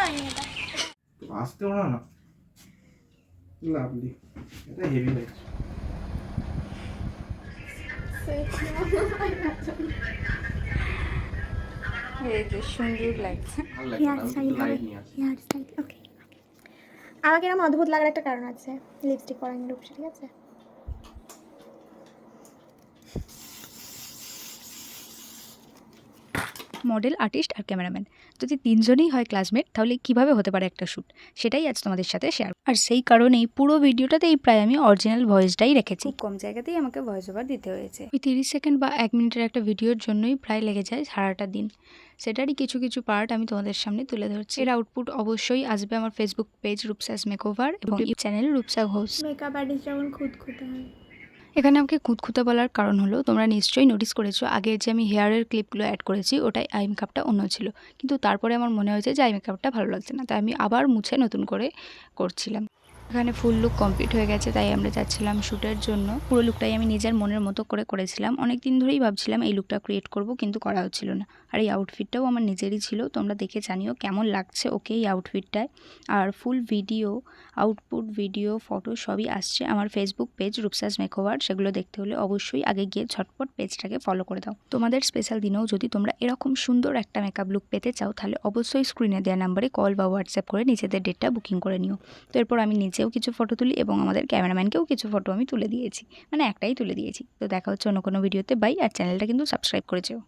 হয়নি এটা। আসতে ওরা না লাভলি, এটা হেভি লাগছে। এই যে সুন্দর লাগছে। ভালো লাগছে হেয়ার না, আমি স্টাইল কিন্তু হবে, লাইট নিয়ে আসি। Hair style okay. আমাকে এরকম অদ্ভুত লাগার একটা কারণ আছে, লিপস্টিক পরাইনি রূপসী, ঠিক আছে? মডেল, আর্টিস্ট আর ক্যামেরাম্যান যদি তিনজনেই হয় ক্লাসমেট, তাহলে কিভাবে হতে পারে একটা শ্যুট, সেটাই আজ তোমাদের সাথে শেয়ার। আর সেই কারণেই পুরো ভিডিওটাতেই প্রায় আমি অরিজিনাল ভয়েসটাই রেখেছি। খুব কম জায়গাতেই আমাকে ভয়েস ওভার দিতে হয়েছে। ওই 30 সেকেন্ড বা 1 মিনিটের একটা ভিডিওর জন্যই প্রায় লেগে যায় সারাটা দিন। সেটারই কিছু কিছু পার্ট আমি তোমাদের সামনে তুলে ধরছি। এর আউটপুট অবশ্যই আসবে আমার ফেসবুক পেজ রূপসাস মেকওভার এবং YouTube channel Rupsa Ghosh. Makeup artist যখন খুঁতখুঁতে হয়। এখানে আমাকে খুঁতখুঁতে বলার কারণ হলো, তোমরা নিশ্চয়ই নোটিস করেছো আগের যে আমি হেয়ারের ক্লিপগুলো অ্যাড করেছি ওটাই আই মেকআপটা অন্য ছিল, কিন্তু তারপরে আমার মনে হয়েছে যে আই মেকআপটা ভালো লাগছে না, তাই আমি আবার মুছে নতুন করে করছিলাম। এখানে ফুল লুক কমপ্লিট হয়ে গেছে, তাই আমরা যাচ্ছিলাম শ্যুটের জন্য। পুরো লুকটাই আমি নিজের মনের মতো করে করেছিলাম। অনেক দিন ধরেই ভাবছিলাম এই লুকটা ক্রিয়েট করব, কিন্তু করা হচ্ছিল না। আর এই আউটফিটটাও আমার নিজেরই ছিল। তোমরা দেখে জানিও কেমন লাগছে ওকে এই আউটফিটটায়। আর full video, output video, photo সবই আসছে আমার ফেসবুক পেজ রূপসাস মেকওভার। সেগুলো দেখতে হলে অবশ্যই আগে গিয়ে ঝটপট পেজটাকে ফলো করে দাও। তোমাদের স্পেশাল দিনেও যদি তোমরা এরকম সুন্দর একটা মেকআপ লুক পেতে চাও, তাহলে অবশ্যই স্ক্রিনে দেওয়া নাম্বারে কল বা হোয়াটসঅ্যাপ করে নিজেদের ডেটটা বুকিং করে নিও। তো এরপর আমি নিজেও কিছু ফটো তুলি এবং আমাদের ক্যামেরাম্যানকেও কিছু ফটো আমি তুলে দিয়েছি, মানে একটাই তুলে দিয়েছি। তো দেখা হচ্ছে অন্য কোনো ভিডিওতে। বাই। আর চ্যানেলটা কিন্তু সাবস্ক্রাইব করে যেও।